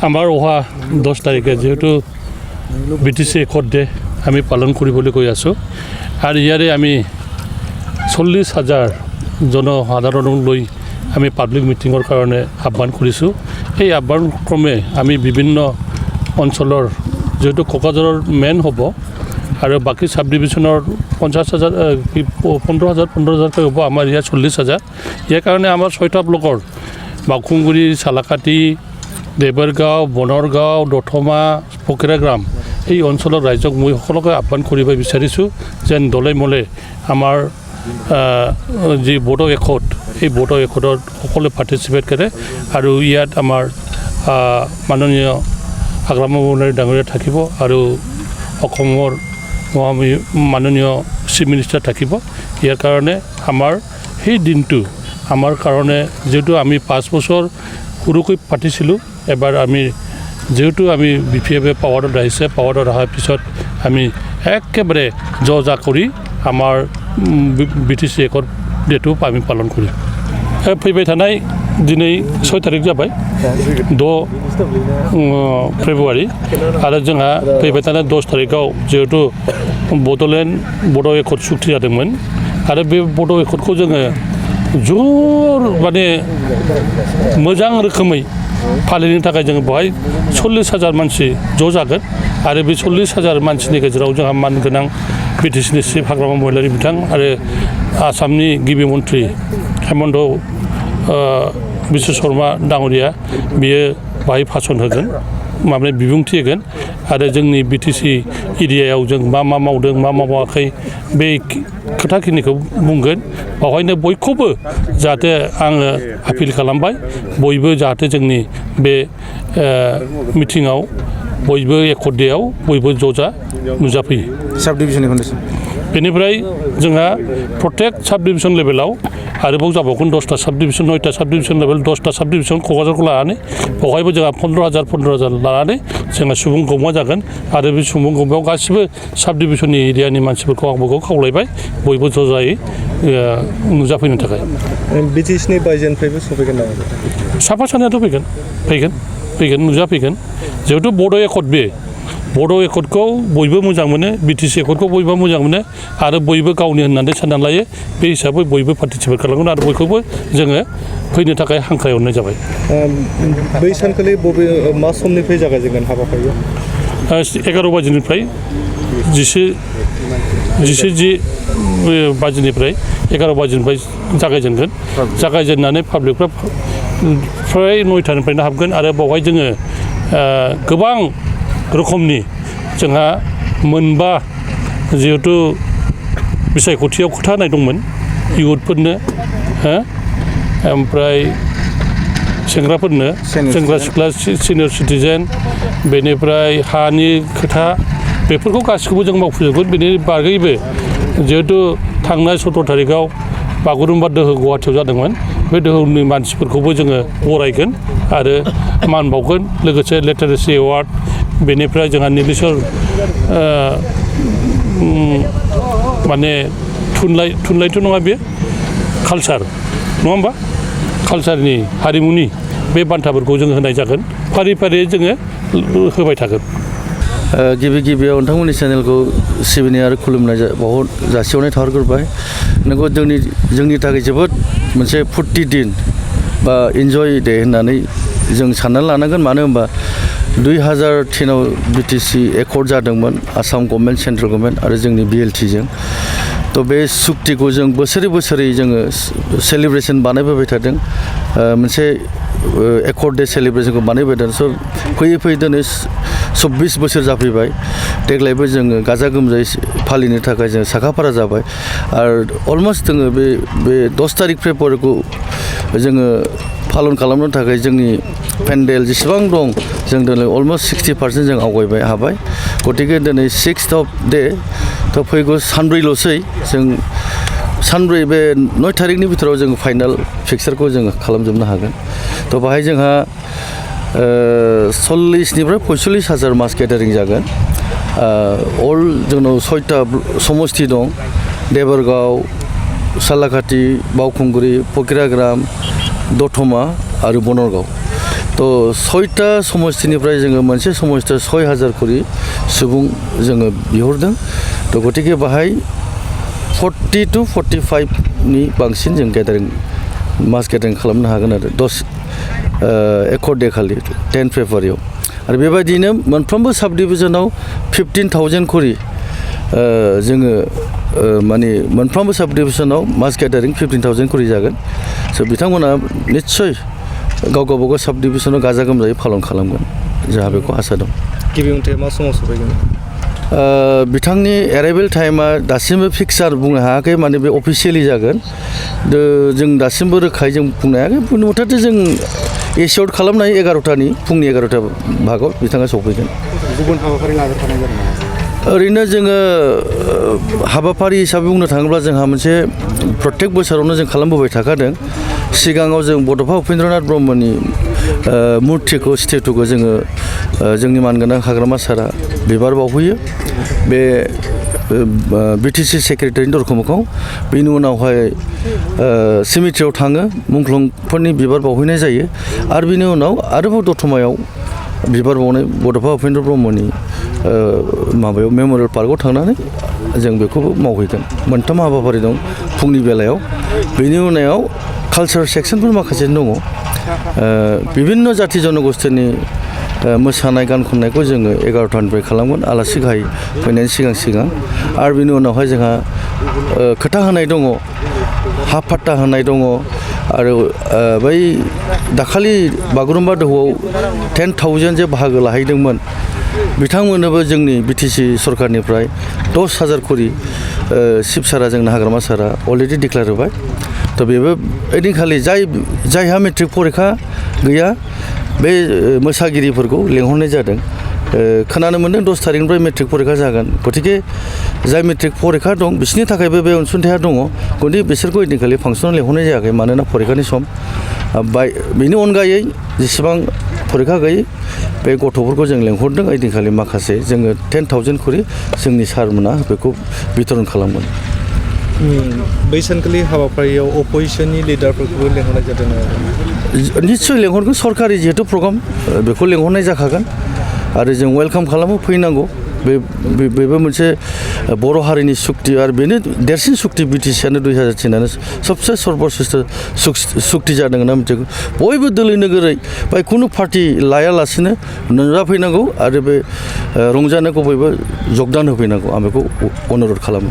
আমাৰ অহা 10 তাৰিখে যেহেতু বিটিসি একট ডে আমি পালন কৰিবলৈ গৈ আছোঁ আৰু ইয়াৰে আমি 40,000 জনসাধাৰণক লৈ আমি পাব্লিক মিটিঙৰ কাৰণে আহ্বান কৰিছোঁ এই আহ্বান ক্ৰমে আমি বিভিন্ন অঞ্চলৰ যেহেতু কোকৰাঝাৰৰ মেইন হ'ব আৰু বাকি সাব ডিভিশনৰ 50,000 15,000 হ'ব আমাৰ ইয়াত 40,000 ইয়াৰ কাৰণে আমাৰ 6টা ব্লকৰ বাকুংগুৰি চালাকাটি দেবৰগাঁও বনৰগাঁও দথমা পকিৰাগ্ৰাম এই অঞ্চলৰ ৰাইজক মই সকলোকে আহ্বান কৰিব বিচাৰিছোঁ যেন দলে মলে আমাৰ যি বড়ো একট এই বড়ো একটত সকলোৱে পাৰ্টিচিপেট কৰে আৰু ইয়াত আমাৰ মাননীয় আগ্ৰাম বৰুৱা ডাঙৰীয়া থাকিব আৰু অসমৰ মাননীয় চিফ মিনিষ্টাৰ থাকিব ইয়াৰ কাৰণে আমাৰ সেই দিনটো আমাৰ কাৰণে যেহেতু আমি 5 বছৰ সৰুকৈ পাতিছিলোঁ এবাৰ আমি যেহেতু আমি বিপিএফে পাৱাৰত আহিছে পাৱাৰত অহাৰ পিছত আমি একেবাৰে জজা কৰি আমাৰ বিটিসি একট ডেটো আমি পালন কৰিম फैबाय थानाय दिनै 6 तारिख जाबाय 6 फेब्रुवारि आरो जोंहा फैबाय थानाय 10 तारिखआव जेहेतु बड'लेण्ड बड' एकट सुक्ति जादोंमोन आरो बे बड' एकटखौ जोङो जर माने मोजां रोखोमै फालिनो थाखाय जोङो बेवहाय 40,000 मानसि ज' जागोन आरो बे 40,000 मानसिनि गेजेराव जोंहा मानगोनां बिटिसिनि चिफ हाग्रामा महिलारि बिथां आरो आसामनि गिबि मन्थ्रि हेमन्त बिश्व शर्मा डाङरिया बियो बाहाय भाषण होगोन माने बिबुंथि होगोन आरो जोंनि बिटिसि एरियायाव जों मा मावदों मा मावाखै बे खोथाखिनिखौ बुंगोन बेवहायनो बयखौबो जाहाथे आङो आपिल खालामबाय बयबो जाहाथे जोंनि बे मिटिङाव बयबो एकट डेआव बयबो ज'जा नुजाफैयो साब डिभिजननि कन्डिशन बेनिफ्राय जोंहा प्रत्येक साब डिभिजन लेभेलाव आरोबाव जाबावगोन 10टा साब डिभिजन 9टा साब डिभिजन लेभेल 10टा साब डिभिजन क'क्राझारखौ लानानै बेवहायबो जोंहा 15,000 लानानै जोंहा सुबुं गौमा जागोन आरो बे सुबुं गौमायाव गासिबो साब डिभिजननि एरियानि मानसिफोरखौ आंबो खावलायबाय बयबो ज' जायै नुजाफैनो थाखाय बिटिसिनि बायजोनिफ्रायबो सफैगोन नामा साफा सानैयाथ' फैगोन नुजाफैगोन जिहेतु बड' एकट बे बड' एकटखौ बयबो मोजां मोनो बिटिसि एकटखौ बयबो मोजां मोनो आरो बयबो गावनि होननानै साननानै लायो बे हिसाबै बयबो पार्टिसिपेट खालामगोन आरो बयखौबो जोङो फैनो थाखाय हांख्रायहरनाय जाबाय बै सानखालि बबे मा समनिफ्राय जागायजेनगोन हाबाफारिया 11 बाजिनिफ्राय 10 बाजिनिफ्राय 11 बाजिनिफ्राय जागायजेनगोन जागायजेननानै पाब्लिकफ्रा फ्राय 9टानिफ्रायनो हाबगोन आरो बेवहाय जोङो गोबां रोखोमनि जोंहा मोनबा जिहेतु बिसायख'थियाव खोथा होनाय दंमोन इयुथफोरनो ओमफ्राय सेंग्राफोरनो सेंग्रा सिख्ला सिनियर सिटिजेन बेनिफ्राय हानि खोथा बेफोरखौ गासिखौबो जों मावफुंजोबगोन बेनि बागैबो जिहेतु थांनाय 17 तारिखआव बागुरुम्बा दोहौ गुवाहाटीयाव जादोंमोन बे दोहौनि मानसिफोरखौबो जोङो बरायगोन आरो मान बावगोन लोगोसे लिटारेसि एवार्ड बेनिफ्राय जोंहा नीलेश्वर माने थुनलाइथ' नङा बे कालचार नङा होमबा कालचारनि हारिमुनि बे बान्थाफोरखौ जों होनाय जागोन फारि फारियै जोङो होबाय थागोन गिबियाव नोंथांमोननि चेनेलखौ सिबिनाय आरो खुलुमनाय बहुत जासिहरनाय थाहरग्रोबाय नोंगौ जोंनि थाखाय जोबोद मोनसे फुर्ति दिन बा इन्जय डे होननानै जों साननानै लानांगोन मानो होनबा 2003आव बिटिसि एकट जादोंमोन आसाम गभर्नमेन्ट सेन्ट्रेल गभर्नमेन्ट आरो जोंनि बिएलटिजों तो बे सुक्तिखौ जों बोसोरै जोङो सेलिब्रेसन बानायबोबाय थादों मोनसे एकट डे सेलिब्रेसनखौ बानायबाय थादों स' फैयै दिनै 24 बोसोर जाफैबाय देग्लायबो जोङो गाजा गोमजायै फालिनो थाखाय जों साखाफारा जाबाय आरो अलमस्ट जोङो बे 10 तारिख फेब्रुवारिखौ जोङो पालन खालामनो थाखाय जोंनि पेन्डेल जेसेबां दं जों दिनै अलमस्ट 60% जों आवगायबाय हाबाय गतिके दिनै 6th of डे तो फैगौ सानब्रैल'सै जों सानब्रै बे 9 तारिखनि बिथोराव जों फाइनाल फिक्सारखौ जों खालामजोबनो हागोन तो बाहाय जोंहा 40निफ्राय 45,000 मास गेदारिं जागोन अल जोंनाव 6टा समस्ति दं देबरगाव सालाकाटि बावखुंग्रि पकिराग्राम दतमा आरो बनरगाव तो 6टा समष्टिनिफ्राय जोङो मोनसे समष्टियाव 6,000 करि सुबुं जोङो बिहरदों तो गतिके बाहाय 40 to 45 नि बांसिन जों गेदारिं मास गेदारिं खालामनो हागोन आरो 1 डे खालि 10 फेब्रुवारियाव आरो बेबायदिनो मोनफ्रोमबो साब डिभिजनाव 15,000 करि जोङो माने मोनफ्रोमबो साब डिभिजनाव मास गेदारिं 15,000 करि जागोन स' बिथांमोना निस्सय गाव गावबागाव साब डिभिजनाव गाजा गोमजायै पालन खालामगोन जोंहा बेखौ आसा दं गिबि उन्थाया मा समाव सफैगोन बिथांनि एराइभेल टाइमा दासिमबो फिक्सार बुंनो हायाखै माने बे अफिसियेलि जागोन जों दासिमबो रोखायै जों बुंनो हायाखै बुंनो मथाथे जों एसियर्ड खालामनाय 11टानि फुंनि 11टा भागाव बिथाङा सफैगोन गुबुन हाबाफारि लादेरखानाय जादों नामा ओरैनो जोङो हाबाफारि हिसाबै बुंनो थाङोब्ला जोंहा मोनसे प्रत्येक बोसोरावनो जों खालामबोबाय थाखादों सिगाङाव जों बड'फा उपेन्द्रनाथ ब्रह्मनि मुर्तिखौ स्टेटुखौ जोङो जोंनि मानगोनां हाग्रामा सारा बिबार बावहैयो बे बिटिसि सेक्रेटारिनि दरखं बेनि उनावहाय सिमिट्रियाव थाङो मुंख्लंफोरनि बिबार बावहैनाय जायो आरो बिनि उनाव आरोबाव दतमायाव बिबार बावनाय बड'फा उपेन्द्र ब्रह्मनि माबायाव मेम'रियेल पार्कआव थांनानै जों बेखौबो मावहैगोन मोनथाम हाबाफारि दं फुंनि बेलायाव बेनि उनाव कालचार सेक्सनफोर माखासे दङ बिभिन्न जाथि जनगोष्ठीनि मोसानाय गान खननायखौ जोङो 11टानिफ्राय खालामगोन आलासि गाहाय फैनायनि सिगां आरो बिनि उनावहाय जोंहा खोथा होनाय दङ हा फाट्टा होनाय दङ आरो बै दाखालि बागुरुम्बा दोहौआव 10,000 जे बाहागो लाहैदोंमोन बिथांमोननोबो जोंनि बिटिसि सरकारनिफ्राय 10,000 करि चिफ सारा जोंना हाग्रामा सारा अलरेडि डिक्लेयार होबाय तो बेबो ओइदिनखालि जायहा मेट्रिक परिखा गैया बे मोसागिरिफोरखौ लेंहरनाय जादों खोनानो मोन्दों 10 थारिखनिफ्राय मेट्रिक परिखा जागोन गतिके जाय मेट्रिक परिखा दं बिसोरनि थाखायबो बे अनसुंथाया दङ गतिके बिसोरखौ ओइदिनखालि फांसनाव लेंहरनाय जायाखै मानोना परिखानि सम बेनि अनगायै जेसेबां परिखा गैयै बे गथ'फोरखौ जों लेंहरदों ओइदिनखालि माखासे जोङो 10,000 करि जोंनि सारमोना बेखौ बितरन खालामगोन बै सानखालि हाबाफारियाव अपोजिसननि लिडारफोरखौबो लेंहरनाय जादों निस्सय लेंहरगोन सरकारि जिहेतु प्रग्राम बेखौ लेंहरनाय जाखागोन आरो जों वेलकाम खालामो फैनांगौ बेबो मोनसे बर' हारिनि सुक्ति आरो बेनो देरसिन सुक्ति बिटिसिआनो 2003आनो सबसे सर्बश्रेष्ठ सुक्ति जादों होनना मिथिगौ बयबो दोलै नोगोरै बा खुनु पार्टि लायालासिनो नुजाफैनांगौ आरो बे रंजानायखौ बयबो जगदान होफैनांगौ आं बेखौ अनुरद खालामो